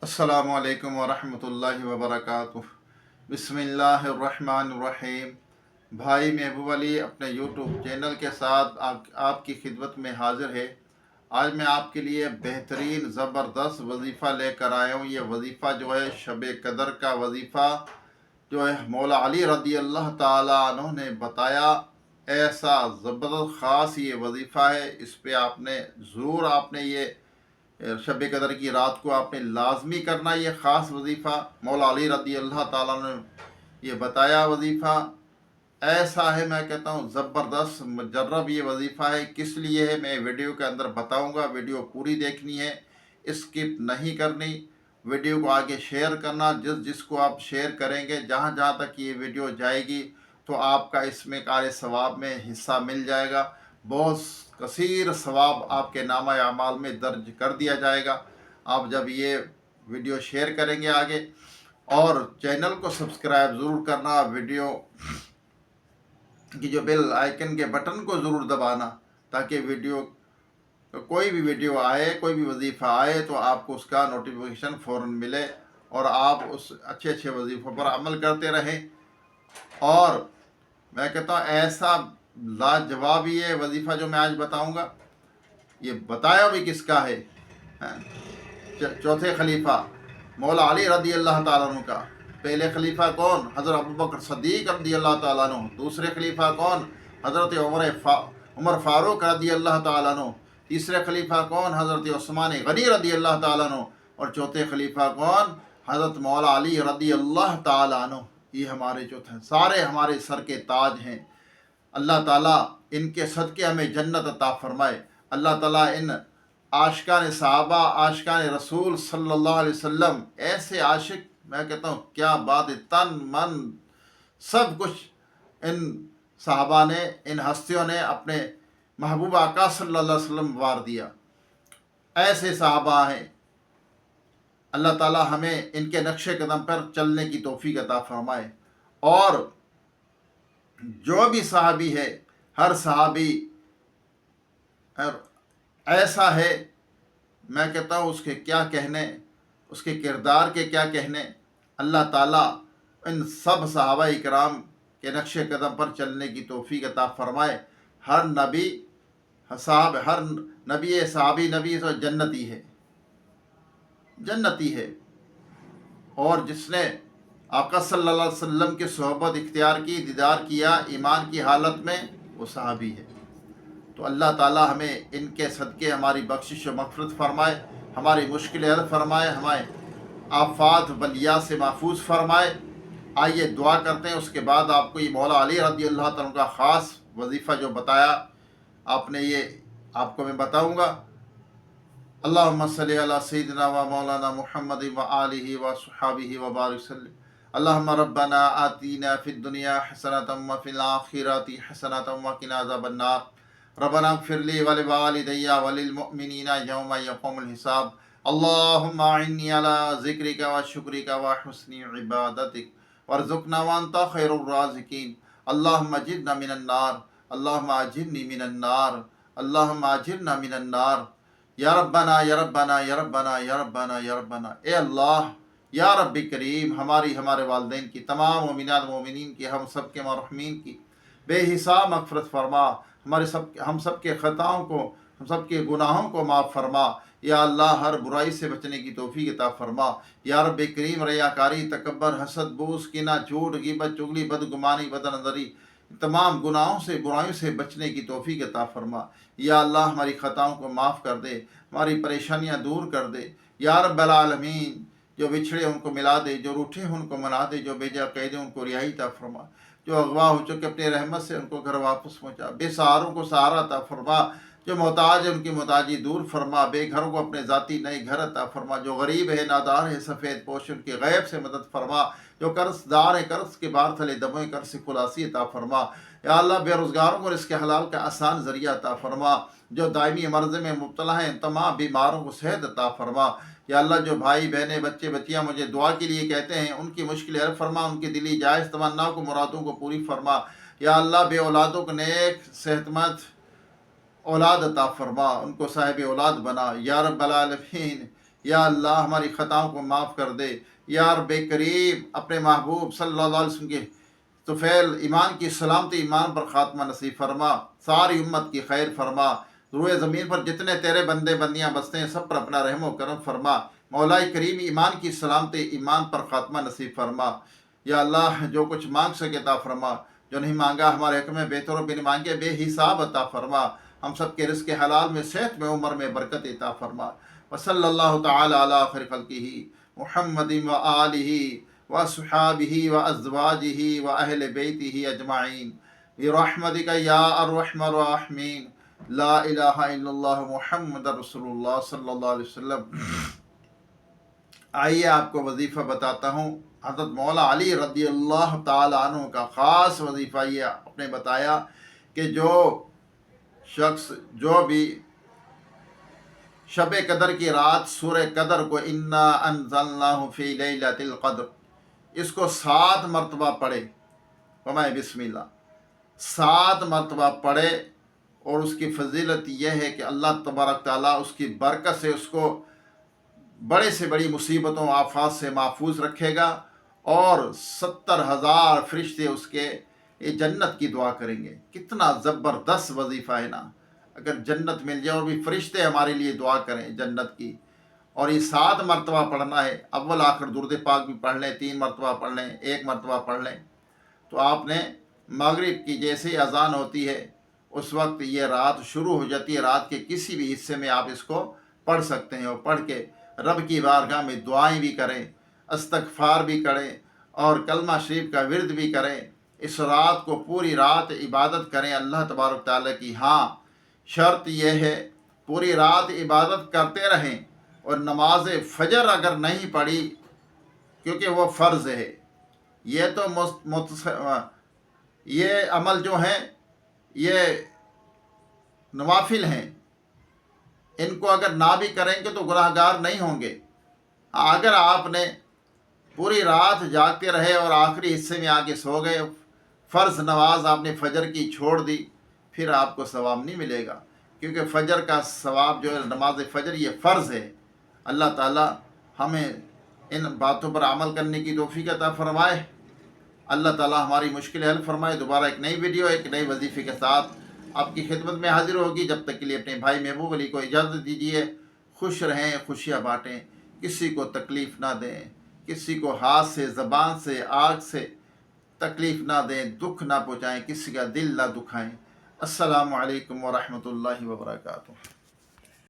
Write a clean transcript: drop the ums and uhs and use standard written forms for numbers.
अस्सलामु अलैकुम वरहमतुल्लाहि वबरकातुह। बिस्मिल्लाहिर्रहमानिर्रहीम। भाई महबूब अली अपने यूट्यूब चैनल के साथ आपकी खिदमत में हाजिर है। आज मैं आपके लिए बेहतरीन ज़बरदस्त वजीफ़ा लेकर आया हूँ। ये वजीफ़ा जो है शब कदर का वजीफ़ा जो है मौला अली रदी अल्लाह ताला अन्हु ने बताया। ऐसा ज़बरदस्त ख़ास ये वजीफ़ा है, इस पे आपने ज़रूर आपने ये शब कदर की रात को आपने लाजमी करना। ये ख़ास वजीफ़ा मौला अली रदी अल्लाह ताला ने ये बताया वजीफ़ा ऐसा है, मैं कहता हूँ ज़बरदस्त मुजर्रब ये वजीफ़ा है। किस लिए है मैं वीडियो के अंदर बताऊँगा। वीडियो पूरी देखनी है, स्किप नहीं करनी। वीडियो को आगे शेयर करना, जिसको आप शेयर करेंगे जहाँ जहाँ तक ये वीडियो जाएगी तो आपका इसमें कार सवाब में हिस्सा मिल जाएगा। बहुत कसीर सवाब आपके नामा अमाल में दर्ज कर दिया जाएगा आप जब ये वीडियो शेयर करेंगे आगे। और चैनल को सब्सक्राइब ज़रूर करना, वीडियो की जो बेल आइकन के बटन को ज़रूर दबाना, ताकि वीडियो कोई भी वीडियो आए, कोई भी वजीफ़ा आए तो आपको उसका नोटिफिकेशन फ़ौरन मिले और आप उस अच्छे अच्छे वजीफ़ों पर अमल करते रहें। और मैं कहता हूँ ऐसा लाजवाब ये वजीफ़ा जो मैं आज बताऊँगा, ये बताया भी किसका है, चौथे खलीफा मौला अली रदी अल्लाह ताला अन्हु का। पहले खलीफा कौन? हज़रत अबू बकर सद्दीक़ रदी अल्लाह ताला अन्हु। दूसरे खलीफा कौन? हज़रत उमर फ़ारूक रदी अल्लाह ताला अन्हु। तीसरे खलीफा कौन? हज़रत उस्मान गनी रदी अल्लाह ताला अन्हु। और चौथे खलीफा कौन? हज़रत मौला अली रदी अल्लाह ताला अन्हु। ये हमारे चौथे सारे हमारे सर के ताज हैं। अल्लाह ताला इनके सदक़े हमें जन्नत अता फ़रमाए। अल्लाह ताला इन आशिकान सहाबा, आशिकान रसूल सल्लल्लाहु अलैहि वसल्लम, ऐसे आशिक, मैं कहता हूँ क्या बात है, तन मन सब कुछ इन सहाबा ने, इन हस्तियों ने अपने महबूब आका सल्लल्लाहु अलैहि वसल्लम वार दिया। ऐसे सहाबा हैं। अल्लाह ताला हमें इनके नक्शे कदम पर चलने की तौफीक अता फरमाए। और जो भी सहाबी है, हर सहाबी ऐसा है, मैं कहता हूँ उसके क्या कहने, उसके किरदार के क्या कहने। अल्लाह ताला इन सब सहाबा इकराम के नक्शे कदम पर चलने की तौफीक अता फरमाए। हर नबी साहब, हर नबी सहाबी नबी तो जन्नती है, जन्नती है। और जिसने आका सल्लल्लाहु अलैहि वसल्लम की सोहबत इख्तियार की, दीदार किया ईमान की हालत में, वो सहाबी है। तो अल्लाह ताला हमें इनके सदक़े हमारी बख्शिश व मग़फ़िरत फ़रमाए, हमारी मुश्किलें हल फ़रमाए, हमारे आफ़ात बलिया से महफूज फ़रमाए। आइए दुआ करते हैं। उसके बाद आपको ये मौला अली रज़ी अल्लाह तआला का ख़ास वजीफ़ा जो बताया आपने, ये आपको मैं बताऊँगा। अल्लाहुम्मा सल्लि अला सय्यिदिना व मौलाना मुहम्मद व आलिहि व अस्हाबिहि व बारिक वसल्लम। अल्लाहुम्मा रब्बना आतीना फ़िद दुनिया हसनतम व फ़िल आखिरति हसनतम व क़िना अज़ाबन्नार। रब्बना इग़फ़िर ली व लिवालिदैया व लिलमुअमिनीना यौमा यक़ूमुल हिसाब। अल्लाहुम्मा अइन्नी अला ज़िक्रिका व शुक्रिका व हुस्नि इबादतिक वरज़ुक़ना व अंता खैरुर राज़िक़ीन। अल्लाहुम्मा अजिरना मिनन नार, अल्लाहुम्मा अजिरनी मिनन नार, अल्लाहुम्मा अजिरना मिनन नार। या रब्बना या रब्बना या रब्बना या रब्बना या रब्बना। ए अल्लाह, या रब्बी करीम, हमारी, हमारे वालिदैन की, तमाम मोमिनात मोमिनीन की, हम सब के मरहूमीन की बेहिसाब मग़फ़िरत फ़रमा। हम सब के ख़ताओं को, हम सब के गुनाहों को माफ़ फरमा। या अल्लाह, हर बुराई से बचने की तौफ़ीक़ अता फ़रमा। या रब्बी करीम, रियाकारी, तकब्बर, हसद, बूस, कीना, झूठ, ग़ीबत, चुगली, बदगुमानी, बदनज़री, तमाम गुनाहों से, बुराइयों से बचने की तौफ़ीक़ अता फ़रमा। या अल्लाह, हमारी ख़ताओं को माफ़ कर दे, हमारी परेशानियाँ दूर कर दे। या रब्बल आलमीन, जो बिछड़े उनको मिला दे, जो रूठे उनको मना दे, जो बेजा कैदे उनको रिहाई अता फ़रमा, जो अगवा हो चुके अपनी रहमत से उनको घर वापस पहुँचा। बेसहारों को सहारा अता फ़रमा, जो मोहताज है उनकी मोहताजी दूर फरमा। बेघरों को अपने ज़ाती नए घर अता फ़रमा। जो गरीब है, नादार है, सफ़ेद पोश, उनके गैब से मदद फरमा। जो कर्ज़दार है, कर्ज़ के बार तले दबों, कर्ज़ से खुलासी अता फ़रमा। या अल्लाह, बेरोज़गारों को रिज़्क़ हलाल का आसान ज़रिया अता फ़रमा। जो दायमी मर्ज़ में मुब्तला हैं, तमाम बीमारों को सेहत अता फ़रमा। या अल्लाह, जो भाई बहनें, बच्चे बच्चियाँ मुझे दुआ के लिए कहते हैं, उनकी मुश्किल हल फरमा, उनकी दिली जायज़ तमन्नाओं को, मुरादों को पूरी फरमा। या अल्लाह, बे औलादों को नेक सेहतमंद औलाद अता फ़रमा, उनको साहिब औलाद बना। या रब्बल आलमीन, یا اللہ ہماری خطاؤں کو معاف کر دے۔ یا رب کریم اپنے محبوب صلی اللہ علیہ وسلم کے طفیل ایمان کی سلامتی، ایمان پر خاتمہ نصیب فرما، ساری امت کی خیر فرما، روئے زمین پر جتنے تیرے بندے بندیاں بستے ہیں سب پر اپنا رحم و کرم فرما۔ مولا کریم ایمان کی سلامتی، ایمان پر خاتمہ نصیب فرما۔ یا اللہ جو کچھ مانگ سکے عطا فرما، جو نہیں مانگا ہمارے حق میں بہتر و بن مانگے بے حساب عطا فرما۔ ہم سب کے رزق حلال میں، صحت میں، عمر میں برکت عطا فرما۔ وصلی اللہ تعالی علی خیر خلقہ محمد وآلہ وصحابہ وازواجہ واہل بیتہ اجمعین برحمتک یا ارحم الراحمین۔ لا الہ الا اللہ محمد رسول اللہ صلی اللہ علیہ وسلم۔ آئیے آپ کو وظیفہ بتاتا ہوں۔ حضرت مولا علی رضی اللہ تعالی عنہ کا خاص وظیفہ یہ آپ نے بتایا کہ جو شخص جو بھی شب قدر کی رات سورہ قدر کو انا انزلناہ فی لیلۃ القدر اس کو 7 مرتبہ پڑھے، فرمائے بسم اللہ، 7 مرتبہ پڑھے، اور اس کی فضیلت یہ ہے کہ اللہ تبارک تعالیٰ اس کی برکت سے اس کو بڑے سے بڑی مصیبتوں آفات سے محفوظ رکھے گا، اور 70,000 فرشتے اس کے جنت کی دعا کریں گے۔ کتنا زبردست وظیفہ ہے نا، اگر جنت مل جائے اور بھی فرشتے ہمارے لیے دعا کریں جنت کی، اور یہ 7 مرتبہ پڑھنا ہے۔ اول آخر درود پاک بھی پڑھ لیں، 3 مرتبہ پڑھ لیں، 1 مرتبہ پڑھ لیں، تو آپ نے مغرب کی جیسے ہی اذان ہوتی ہے اس وقت یہ رات شروع ہو جاتی ہے، رات کے کسی بھی حصے میں آپ اس کو پڑھ سکتے ہیں، اور پڑھ کے رب کی بارگاہ میں دعائیں بھی کریں، استغفار بھی کریں، اور کلمہ شریف کا ورد بھی کریں۔ اس رات کو پوری رات عبادت کریں اللہ تبارک تعالیٰ کی۔ ہاں شرط یہ ہے پوری رات عبادت کرتے رہیں، اور نماز فجر اگر نہیں پڑھی کیونکہ وہ فرض ہے، یہ تو یہ عمل جو ہیں یہ نوافل ہیں، ان کو اگر نہ بھی کریں گے تو گناہ گار نہیں ہوں گے۔ اگر آپ نے پوری رات جاگتے رہے اور آخری حصے میں آگے سو گئے، فرض نماز آپ نے فجر کی چھوڑ دی، پھر آپ کو ثواب نہیں ملے گا، کیونکہ فجر کا ثواب جو ہے نماز فجر یہ فرض ہے۔ اللہ تعالیٰ ہمیں ان باتوں پر عمل کرنے کی توفیق عطا فرمائے۔ اللہ تعالیٰ ہماری مشکل حل فرمائے۔ دوبارہ ایک نئی ویڈیو ایک نئی وظیفے کے ساتھ آپ کی خدمت میں حاضر ہوگی۔ جب تک کے لیے اپنے بھائی محبوب علی کو اجازت دیجیے۔ خوش رہیں، خوشیاں بانٹیں، کسی کو تکلیف نہ دیں، کسی کو ہاتھ سے، زبان سے، آنکھ سے تکلیف نہ دیں، دکھ نہ پہنچائیں، کسی کا دل نہ دکھائیں۔ السلام علیکم ورحمۃ اللہ وبرکاتہ۔